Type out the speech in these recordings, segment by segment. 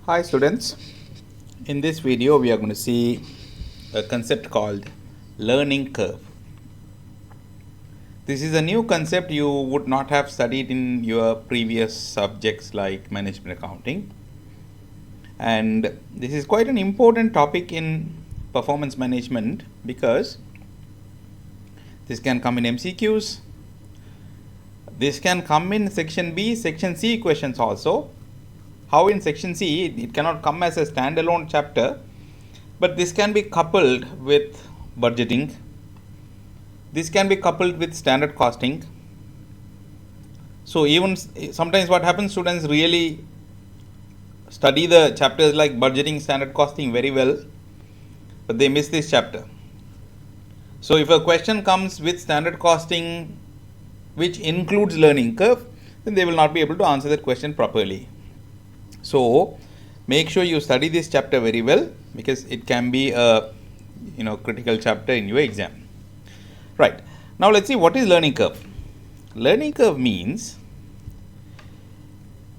Hi students, in this video we are going to see a concept called learning curve. This is a new concept you would not have studied in your previous subjects like management accounting, and this is quite an important topic in performance management because this can come in MCQs, this can come in section B, section C questions also. How in section C it cannot come as a standalone chapter, but this can be coupled with budgeting, this can be coupled with standard costing. So even sometimes what happens, students really study the chapters like budgeting, standard costing very well, but they miss this chapter. So if a question comes with standard costing which includes learning curve, then they will not be able to answer that question properly. So make sure you study this chapter very well because it can be a critical chapter in your exam. Right. Now let's see what is learning curve. Learning curve means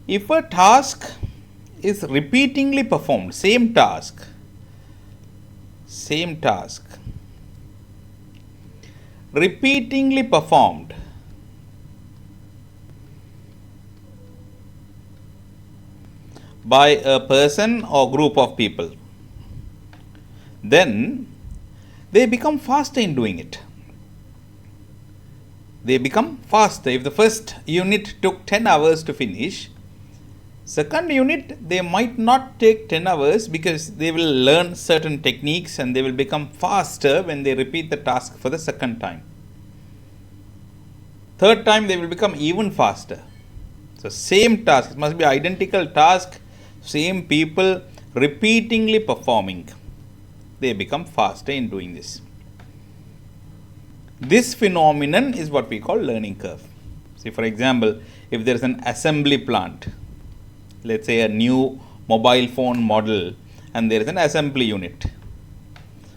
if a task is repeatedly performed, same task, repeatedly performed by a person or group of people, then they become faster in doing it. They become faster. If the first unit took 10 hours to finish, second unit they might not take 10 hours because they will learn certain techniques and they will become faster when they repeat the task for the second time. Third time they will become even faster. So same task, it must be identical task, same people repeatedly performing, they become faster in doing this. This phenomenon is what we call learning curve. See, for example, if there is an assembly plant, let's say a new mobile phone model, and there is an assembly unit.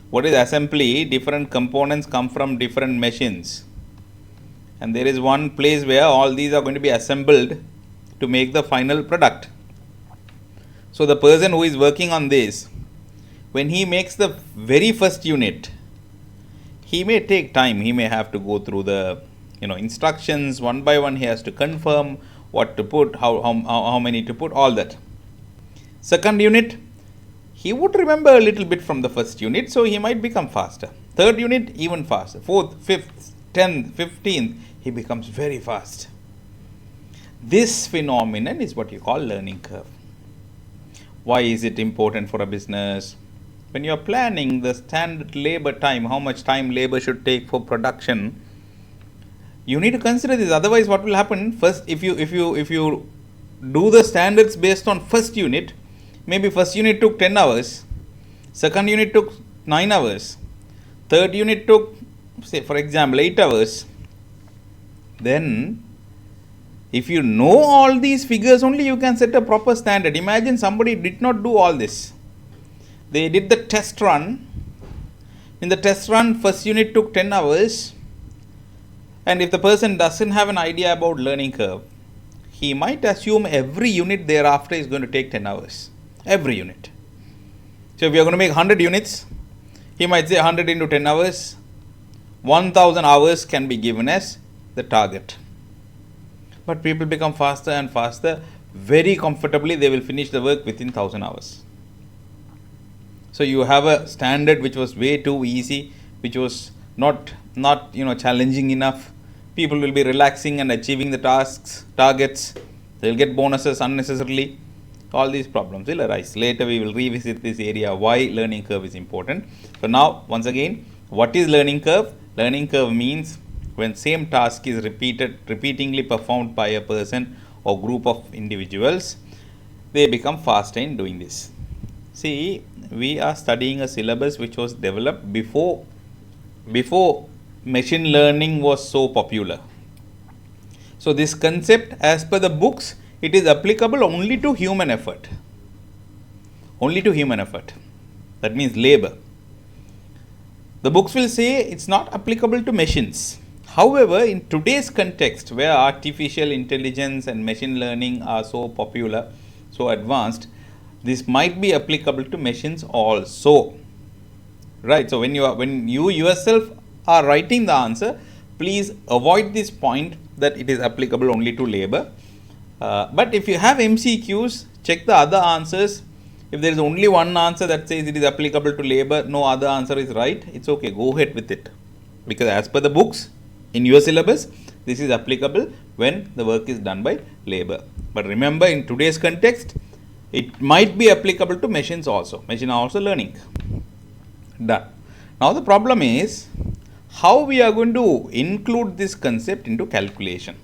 What is assembly? Different components come from different machines, and there is one place where all these are going to be assembled to make the final product. So the person who is working on this, when he makes the very first unit, he may take time. He may have to go through the instructions one by one. He has to confirm what to put, how many to put, all that. Second unit, he would remember a little bit from the first unit, so he might become faster. Third unit, even faster. Fourth, fifth, 10th, 15th, he becomes very fast. This phenomenon is what you call learning curve. Why is it important for a business? When you are planning the standard labor time, how much time labor should take for production, you need to consider this. Otherwise, what will happen? First, if you do the standards based on first unit, maybe first unit took 10 hours, second unit took 9 hours, third unit took, say for example, 8 hours. Then if you know all these figures, only you can set a proper standard. Imagine somebody did not do all this. They did the test run. In the test run, first unit took 10 hours. And if the person doesn't have an idea about learning curve, he might assume every unit thereafter is going to take 10 hours. Every unit. So if you are going to make 100 units, he might say 100 into 10 hours. 1000 hours can be given as the target. But people become faster and faster. Very comfortably, they will finish the work within 1000 hours. So you have a standard which was way too easy, which was not challenging enough. People will be relaxing and achieving the targets. They will get bonuses unnecessarily. All these problems will arise. Later we will revisit this area, why learning curve is important. So now, once again, what is learning curve? Learning curve means when same task is repeatedly performed by a person or group of individuals, they become faster in doing this. See, we are studying a syllabus which was developed before machine learning was so popular. So this concept, as per the books, it is applicable only to human effort. Only to human effort. That means labor. The books will say it's not applicable to machines. However, in today's context where artificial intelligence and machine learning are so popular, so advanced, This might be applicable to machines also. Right. So when you yourself are writing the answer, please avoid this point that it is applicable only to labor. But if you have MCQs, check the other answers. If there is only one answer that says it is applicable to labor, no other answer is right, it's okay, go ahead with it. Because as per the books in your syllabus, this is applicable when the work is done by labor. But remember, in today's context, it might be applicable to machines also. Machine are also learning. Done. Now the problem is how we are going to include this concept into calculation.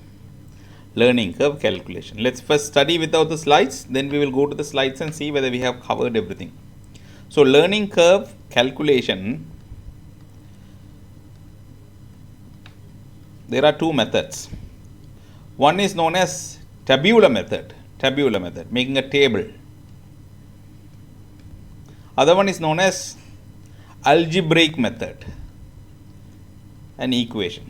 Learning curve calculation. Let's first study without the slides, then we will go to the slides and see whether we have covered everything. So learning curve calculation, there are two methods. One is known as tabular method, making a table. Other one is known as algebraic method, an equation.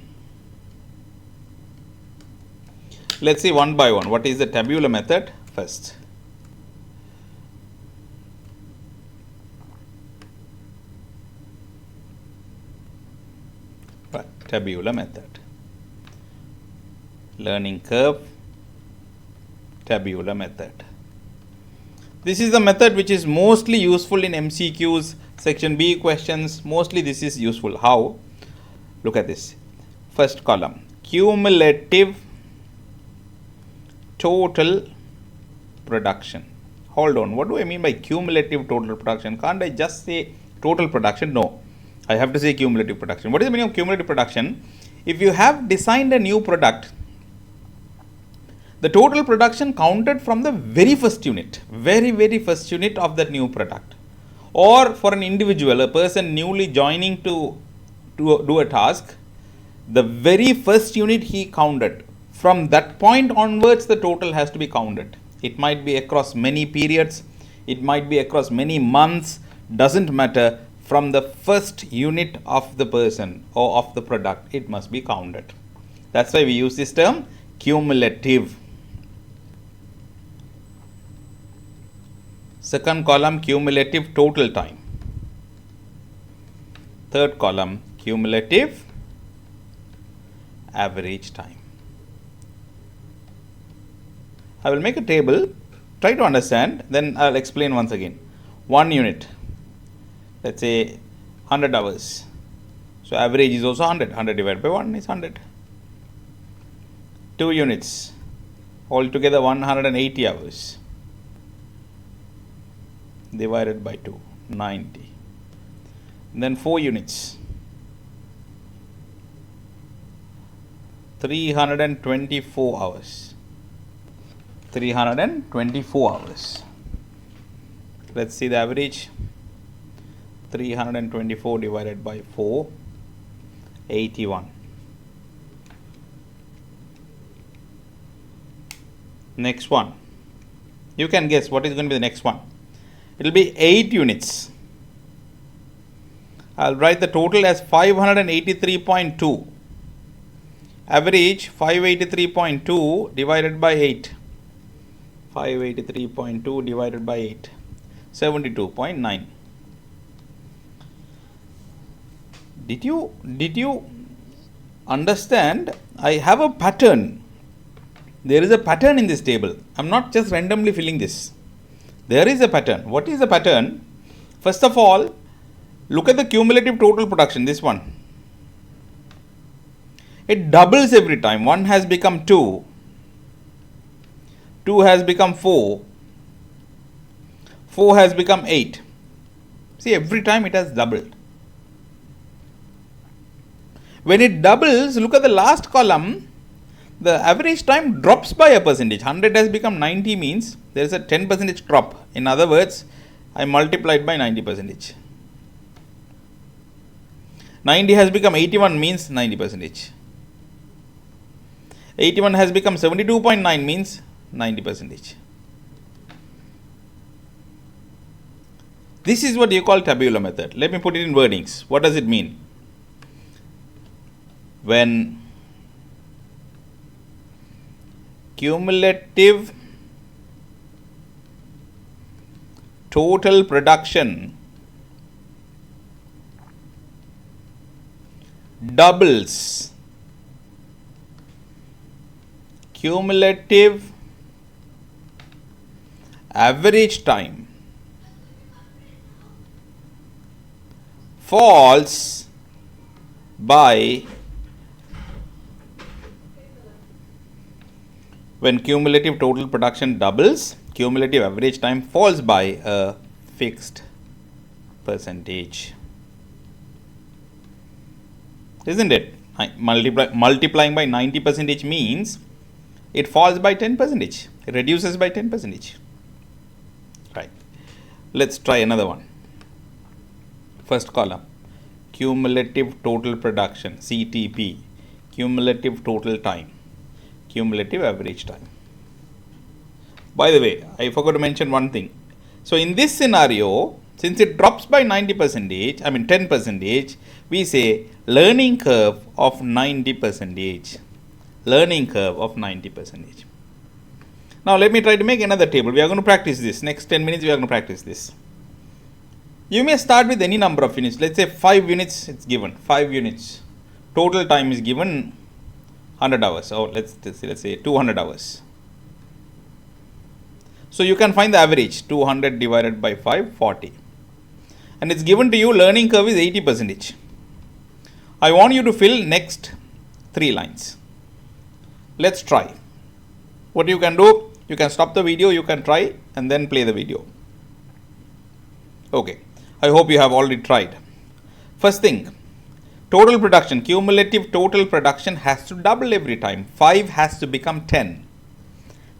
Let's see one by one. What is the tabular method first? Right, tabular method. Learning curve, tabular method. This is the method which is mostly useful in MCQs, section B questions. Mostly this is useful. How? Look at this. First column, cumulative total production. Hold on, what do I mean by cumulative total production? Can't I just say total production? No, I have to say cumulative production. What is the meaning of cumulative production? If you have designed a new product, the total production counted from the very first unit, very first unit of that new product. Or for an individual, a person newly joining to do a task, the very first unit he counted. From that point onwards, the total has to be counted. It might be across many periods, it might be across many months, doesn't matter. From the first unit of the person or of the product, it must be counted. That's why we use this term cumulative. Second column, cumulative total time. Third column, cumulative average time. I will make a table, try to understand, then I'll explain once again. 1 unit, let's say 100 hours. So average is also 100. 100 divided by 1 is 100. 2 units, altogether 180 hours. Divided by 2, 90. Then 4 units, 324 hours. 324 hours. Let's see the average. 324 divided by 4, 81. Next one. You can guess what is going to be the next one. It will be 8 units. I'll write the total as 583.2. Average 583.2 divided by 8. 583.2 divided by 8. 72.9. Did you understand? I have a pattern. There is a pattern in this table. I'm not just randomly filling this. There is a pattern. What is the pattern? First of all, look at the cumulative total production, this one. It doubles every time. 1 has become 2. 2 has become 4. 4 has become 8. See, every time it has doubled. When it doubles, look at the last column. The average time drops by a percentage. 100 has become 90 means there is a 10% drop. In other words, I multiplied by 90%. 90 has become 81 means 90%. 81 has become 72.9 means 90%. This is what you call tabular method. Let me put it in wordings. What does it mean? When cumulative total production doubles cumulative average time falls by, when cumulative total production doubles, cumulative average time falls by a fixed percentage. Isn't it? Multiplying by 90% means it falls by 10%. It reduces by 10%. Right. Let's try another one. First column, cumulative total production, CTP, cumulative total time, cumulative average time. By the way, I forgot to mention one thing. So in this scenario, since it drops by 10%, we say learning curve of 90%. Learning curve of 90%. Now let me try to make another table. We are going to practice this. Next 10 minutes we are going to practice this. You may start with any number of units. Let's say 5 units it's given. 5 units. Total time is given 100 hours. Or let's say 200 hours. So you can find the average. 200 divided by 5, 40. And it's given to you learning curve is 80%. I want you to fill next 3 lines. Let's try. What you can do, you can stop the video, you can try and then play the video. Okay. I hope you have already tried. First thing, total production, cumulative total production has to double every time. 5 has to become 10.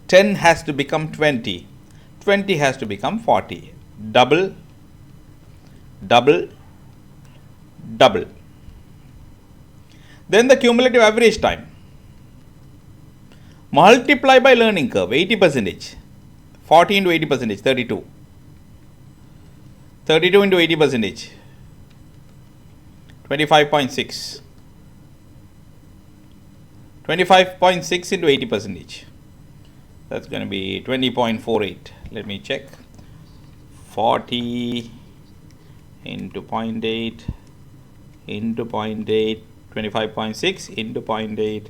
10 has to become 20. 20 has to become 40. Double, double, double. Then the cumulative average time. Multiply by learning curve, 80%. 40 into 80%, 32. 32 into 80%, 25.6. 25.6 into 80%. That's going to be 20.48. Let me check. 40 into 0.8 into 0.8, 25.6 into 0.8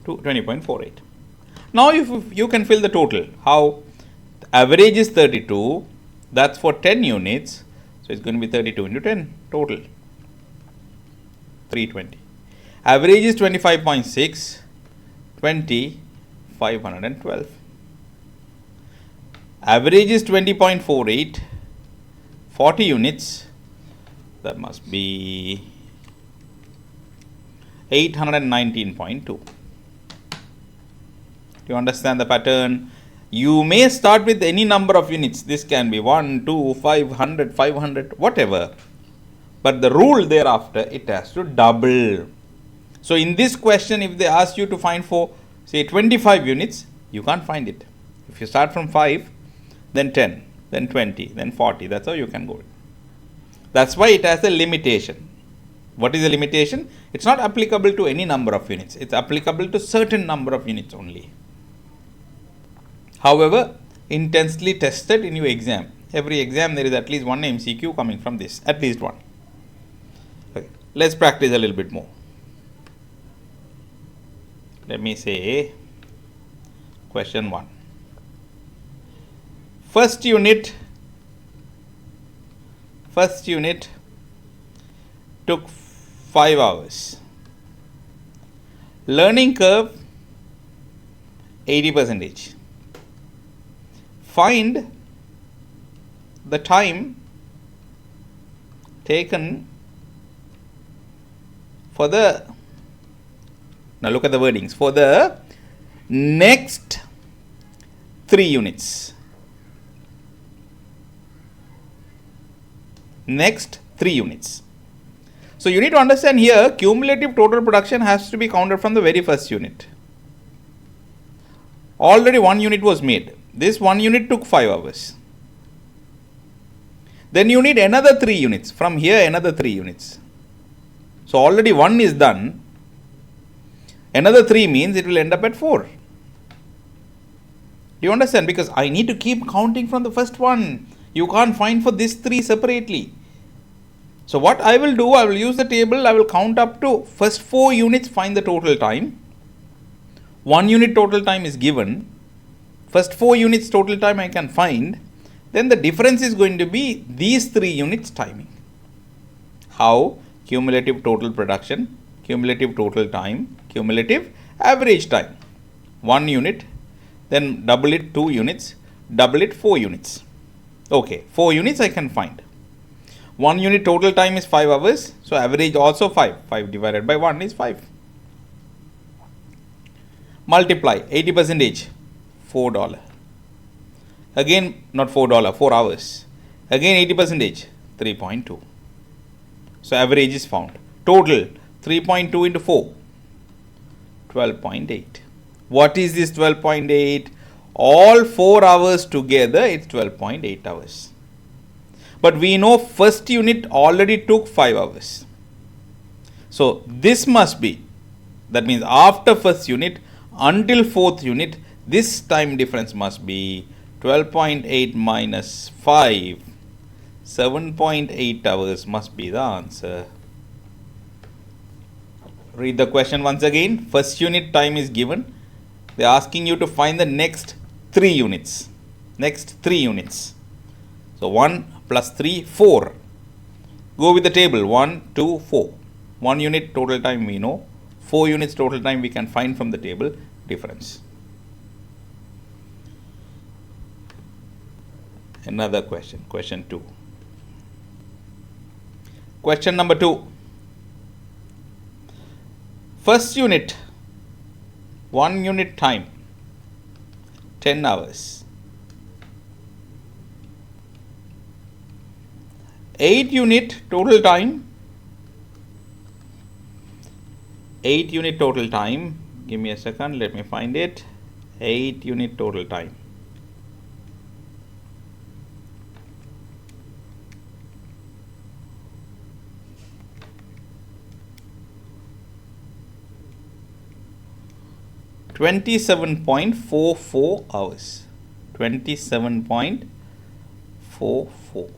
to 20.48. Now if you can fill the total. How? The average is 32. That's for 10 units. So it's going to be 32 into 10 total. 320. Average is 25.6. 20, 512. Average is 20.48. 40 units. That must be 819.2. Do you understand the pattern? You may start with any number of units. This can be 1, 2, 500, 500, whatever. But the rule thereafter, it has to double. So in this question, if they ask you to find for, say, 25 units, you can't find it. If you start from 5, then 10, then 20, then 40. That's how you can go. That's why it has a limitation. What is the limitation? It's not applicable to any number of units. It's applicable to certain number of units only. However, intensely tested in your exam. Every exam there is at least one MCQ coming from this. At least one. Okay. Let's practice a little bit more. Let me say question 1. First unit took 5 hours. Learning curve 80%. Find the time taken for the, now look at the wordings, for the next 3 units. Next 3 units. So you need to understand here, cumulative total production has to be counted from the very first unit. Already 1 unit was made. This 1 unit took 5 hours. Then you need another 3 units. From here, another 3 units. So already 1 is done. Another 3 means it will end up at 4. Do you understand? Because I need to keep counting from the first one. You can't find for these 3 separately. So what I will do, I will use the table, I will count up to first 4 units, find the total time. 1 unit total time is given. First 4 units total time I can find. Then the difference is going to be these 3 units timing. How? Cumulative total production, cumulative total time, cumulative average time. 1 unit, then double it 2 units, double it 4 units. Okay, 4 units I can find. 1 unit total time is 5 hours, so average also 5. 5 divided by 1 is 5. Multiply 80%, $4. Again, not $4, 4 hours. Again 80%, 3.2. So average is found. Total 3.2 into 4, 12.8. What is this 12.8? All 4 hours together, it's 12.8 hours. But we know first unit already took 5 hours. So this must be, that means after first unit until 4th unit, this time difference must be 12.8 minus 5. 7.8 hours must be the answer. Read the question once again. First unit time is given. They are asking you to find the next 3 units. Next 3 units. So 1 plus 3, 4. Go with the table. 1, 2, 4. 1 unit total time we know. 4 units total time we can find from the table difference. Another question. Question 2. Question number 2. First unit, 1 unit time, 10 hours. 8 unit total time, 8 unit total time, give me a second, let me find it. 8 unit total time. $27.44 hours. 27.44.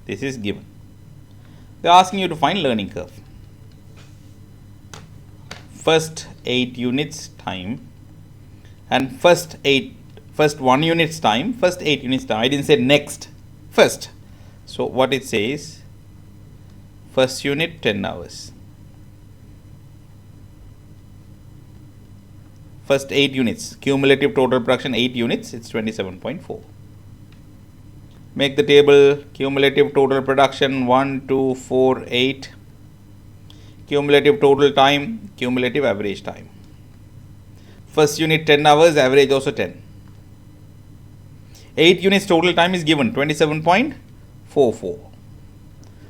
This is given. They are asking you to find learning curve. First 8 units time and first 1 unit's time, first 8 units time. I didn't say next, first. So what it says, first unit 10 hours. First 8 units, cumulative total production 8 units, it's 27.4. Make the table, cumulative total production 1, 2, 4, 8. Cumulative total time, cumulative average time. First unit 10 hours, average also 10. 8 units total time is given, 27.44.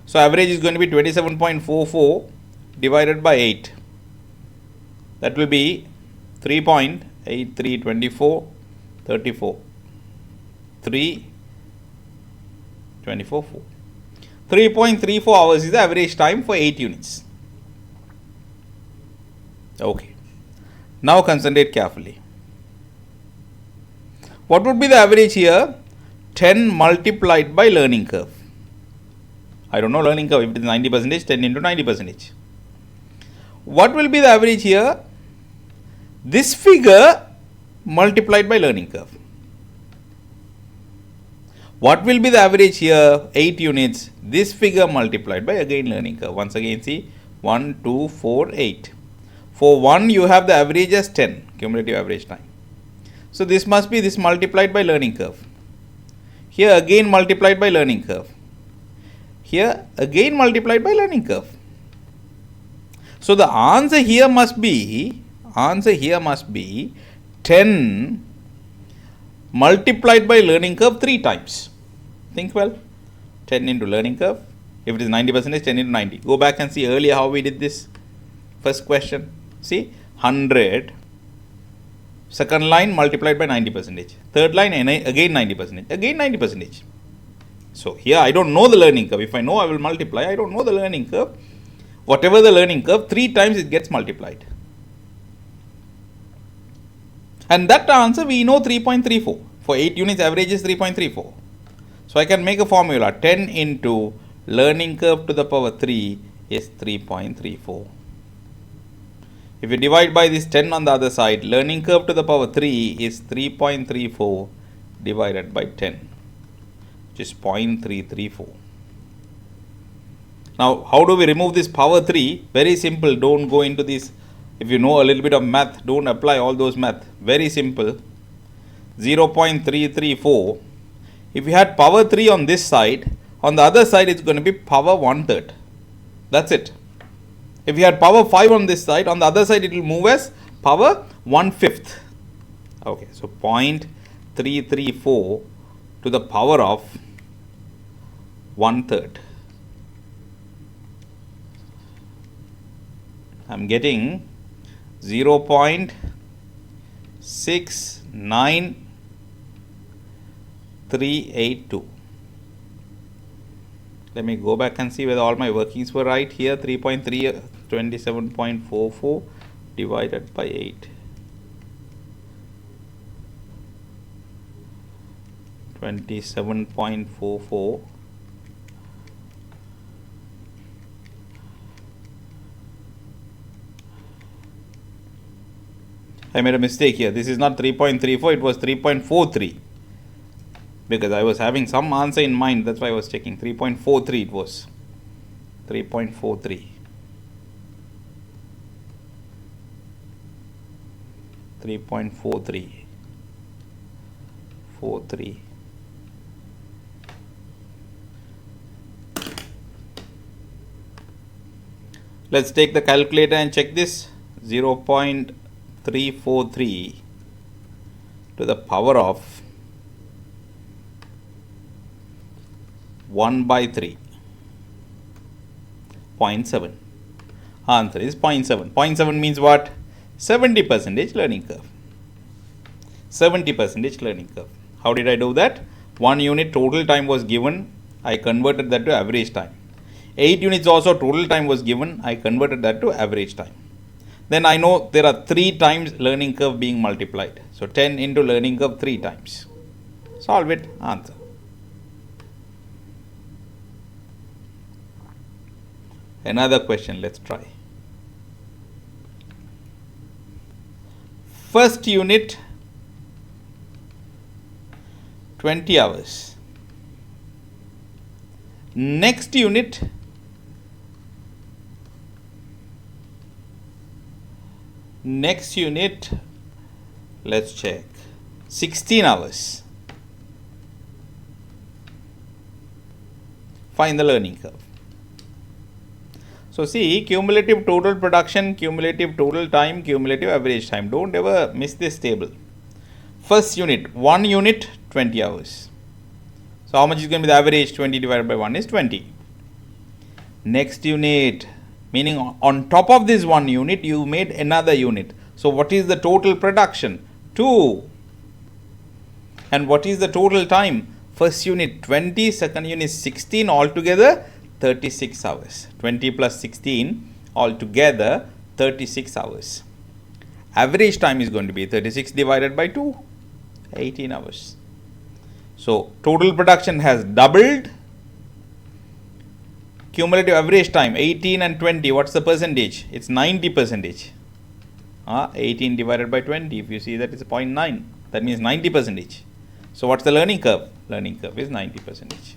So average is going to be 27.44 divided by 8. That will be 3.8324 34 3.24 4. 3.34 hours is the average time for 8 units. Okay. Now concentrate carefully. What would be the average here? 10 multiplied by learning curve. I don't know learning curve. If it is 90%, 10 into 90%. What will be the average here? This figure multiplied by learning curve. What will be the average here? 8 units. This figure multiplied by again learning curve. Once again see 1, 2, 4, 8. For 1 you have the average as 10, cumulative average time. So this must be this multiplied by learning curve. Here again multiplied by learning curve. Here again multiplied by learning curve. So the answer here must be 10 multiplied by learning curve 3 times. Think well. 10 into learning curve. If it is 90%, 10 into 90. Go back and see earlier how we did this. First question. See, 100. Second line multiplied by 90%. Third line again 90%. Again 90%. So here I don't know the learning curve. If I know, I will multiply. I don't know the learning curve. Whatever the learning curve, 3 times it gets multiplied. And that answer we know 3.34. For 8 units average is 3.34. So I can make a formula. 10 into learning curve to the power 3 is 3.34. If you divide by this 10 on the other side, learning curve to the power 3 is 3.34 divided by 10, which is 0.334. Now, how do we remove this power 3? Very simple. Don't go into this. If you know a little bit of math, don't apply all those math. Very simple. 0.334. If you had power 3 on this side, on the other side it's going to be power 1/3. That's it. If you had power 5 on this side, on the other side it will move as power 1/5. Okay, so 0.334 to the power of 1/3. I'm getting 0.69382. Let me go back and see whether all my workings were right here. 3.3, 27.44 divided by 8. 27.44. I made a mistake here. This is not 3.34, it was 3.43. Because I was having some answer in mind, that's why I was checking. 3.43 it was. 3.43. 3.43. 43. Let's take the calculator and check this. 0.343 to the power of 1 by 3. 0.7. Answer is 0.7. 0.7 means what? 70% learning curve. 70% learning curve. How did I do that? 1 unit total time was given. I converted that to average time. 8 units also total time was given. I converted that to average time. Then I know there are 3 times learning curve being multiplied. So 10 into learning curve 3 times. Solve it. Answer. Another question. Let's try. First unit 20 hours. Next unit let's check, 16 hours. Find the learning curve. So see, cumulative total production, cumulative total time, cumulative average time. Don't ever miss this table. First unit, 1 unit, 20 hours. So how much is going to be the average? 20 divided by 1 is 20. Next unit, meaning on top of this 1 unit, you made another unit. So what is the total production? 2. And what is the total time? First unit 20, second unit 16, altogether 36 hours. 20 plus 16, altogether 36 hours. Average time is going to be 36 divided by 2, 18 hours. So total production has doubled. Cumulative average time 18 and 20. What's the percentage? It's 90%. 18 divided by 20. If you see that, it's 0.9. That means 90%. So what's the learning curve? Learning curve is 90%.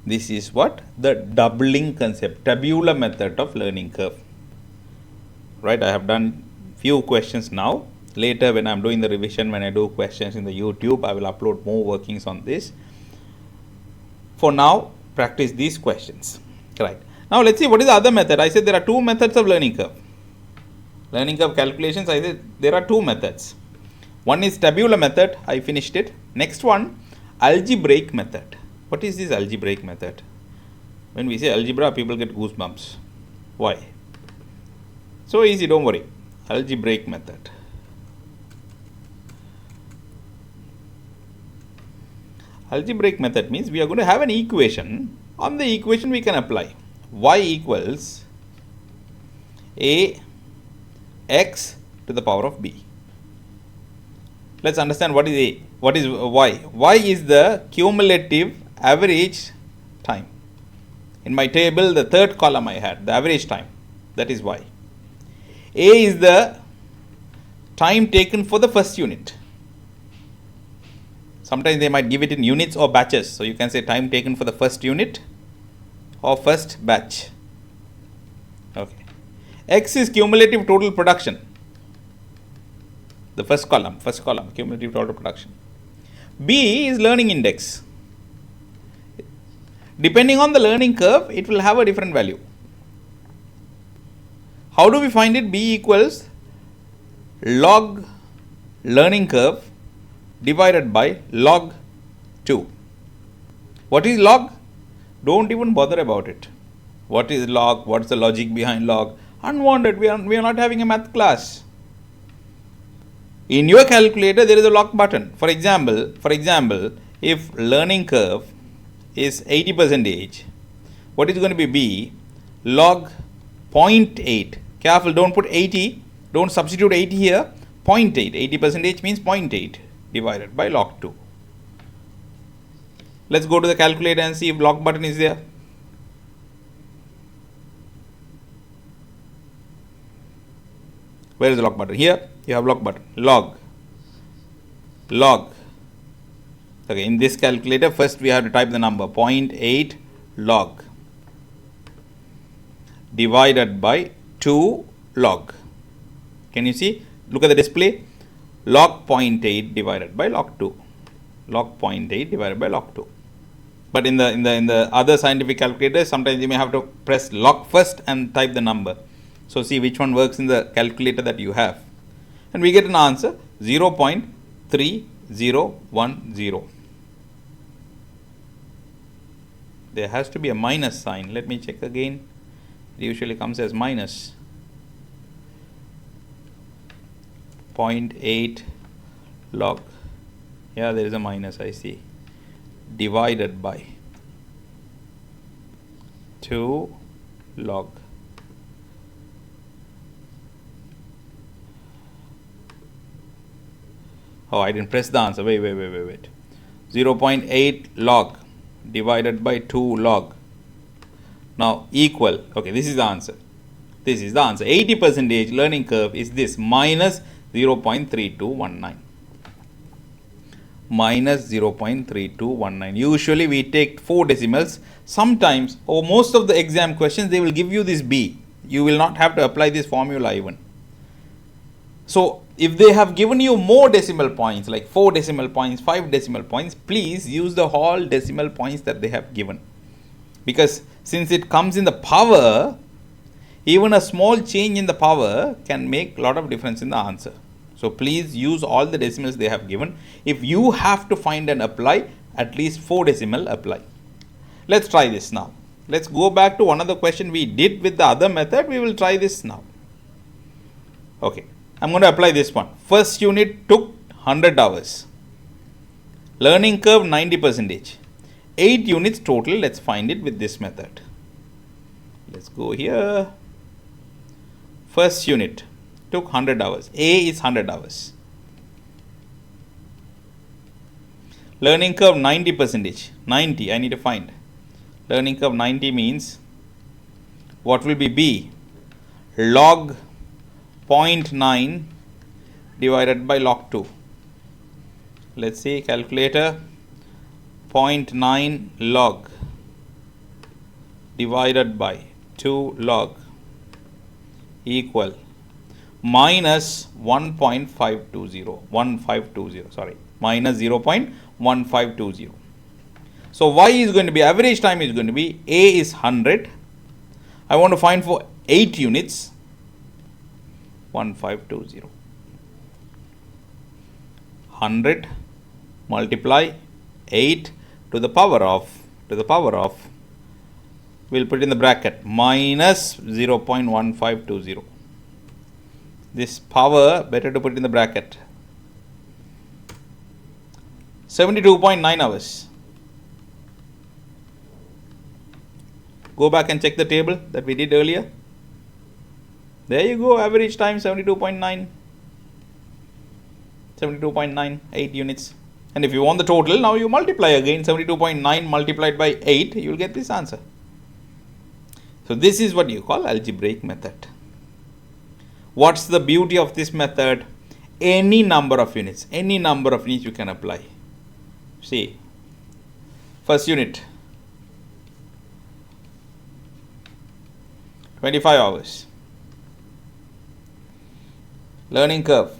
This is what? The doubling concept, tabular method of learning curve. Right? I have done few questions now. Later when I'm doing the revision, when I do questions in the YouTube, I will upload more workings on this. For now, practice these questions. Right. Now let's see what is the other method. I said there are 2 methods of learning curve. Learning curve calculations, I said there are 2 methods. One is tabular method. I finished it. Next one, algebraic method. What is this algebraic method? When we say algebra, people get goosebumps. Why? So easy, don't worry. Algebraic method. Algebraic method means we are going to have an equation. On the equation we can apply y equals a x to the power of b. Let's understand what is a. What is y? Y is the cumulative average time. In my table, the third column I had, the average time, that is y. A is the time taken for the first unit. Sometimes they might give it in units or batches. So you can say time taken for the first unit or first batch. Okay. X is cumulative total production. The first column, cumulative total production. B is learning index. Depending on the learning curve, it will have a different value. How do we find it? B equals log learning curve divided by log 2. What is log? Don't even bother about it. What is log? What's the logic behind log? Unwanted. We are not having a math class. In your calculator, there is a log button. For example, if learning curve is 80%, what is going to be B? Log 0.8. Careful, don't put 80. Don't substitute 80 here. 0.8. 80% means 0.8 divided by log 2. Let's go to the calculator and see if log button is there. Where is the log button? Here you have log button. Log. Okay, in this calculator, first we have to type the number 0.8 log divided by 2 log. Can you see? Look at the display. Log 0.8 divided by log 2. Log 0.8 divided by log 2. But in the other scientific calculators, sometimes you may have to press log first and type the number. So see which one works in the calculator that you have. And we get an answer 0.3010. There has to be a minus sign. Let me check again. It usually comes as minus. 0.8 log. Yeah, there is a minus, I see. Divided by 2 log. Oh, I didn't press the answer. Wait. 0.8 log divided by 2 log. Now equal. Okay, this is the answer. 80% learning curve is this, minus 0.3219. Minus 0.3219. Usually we take 4 decimals. Sometimes, or most of the exam questions, they will give you this B. You will not have to apply this formula even. So if they have given you more decimal points, like 4 decimal points, 5 decimal points, please use the whole decimal points that they have given. Because since it comes in the power, even a small change in the power can make a lot of difference in the answer. So please use all the decimals they have given. If you have to find and apply, at least 4 decimal apply. Let's try this now. Let's go back to one of the question we did with the other method. We will try this now. Okay. I'm going to apply this one. First unit took 100 hours. Learning curve 90%. 8 units total. Let's find it with this method. Let's go here. First unit took 100 hours. A is 100 hours. Learning curve 90%. 90 I need to find. Learning curve 90 means what will be B? Log 0.9 divided by log 2. Let's see, calculator. 0.9 log divided by 2 log equal minus 1.520. Minus 0.1520. So y is going to be, average time is going to be, A is 100. I want to find for 8 units. 1520. 100 multiply 8 to the power of, we'll put in the bracket, minus 0.1520. This power, better to put in the bracket. 72.9 hours. Go back and check the table that we did earlier. There you go, average time 72.9. 72.9, 8 units. And if you want the total, now you multiply again. 72.9 multiplied by 8, you will get this answer. So this is what you call algebraic method. What's the beauty of this method? Any number of units you can apply. See, first unit, 25 hours. Learning curve,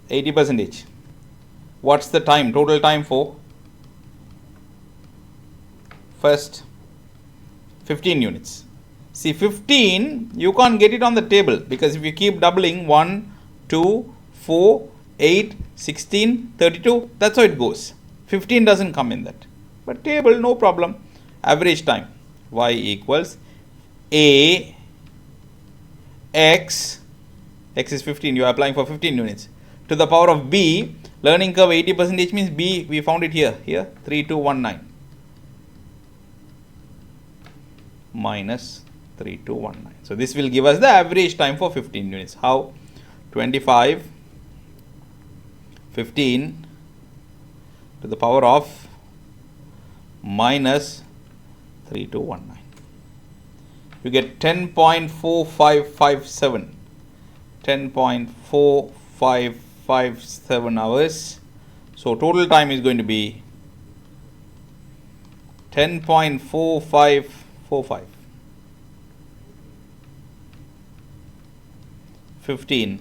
80%. What's the time, total time for first 15 units? See, 15, you can't get it on the table, because if you keep doubling 1, 2, 4, 8, 16, 32, that's how it goes. 15 doesn't come in that. But table, no problem. Average time, y equals a x is 15, you are applying for 15 units, to the power of b. Learning curve 80% means b, we found it here 3219 minus 3219. So this will give us the average time for 15 units. How? 25, 15 to the power of minus 3219. You get 10.4557. 10.4557 hours. So total time is going to be 10.4545. 15.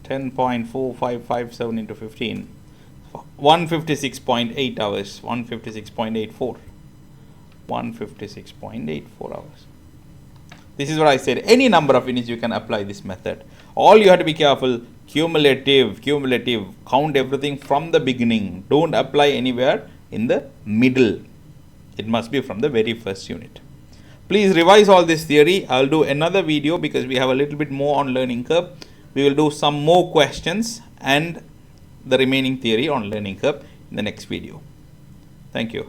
10.4557 into 15. 156.8 hours. 156.84. 156.84 hours. This is what I said. Any number of units you can apply this method. All you have to be careful. Cumulative. Count everything from the beginning. Don't apply anywhere in the middle. It must be from the very first unit. Please revise all this theory. I'll do another video because we have a little bit more on learning curve. We will do some more questions and the remaining theory on learning curve in the next video. Thank you.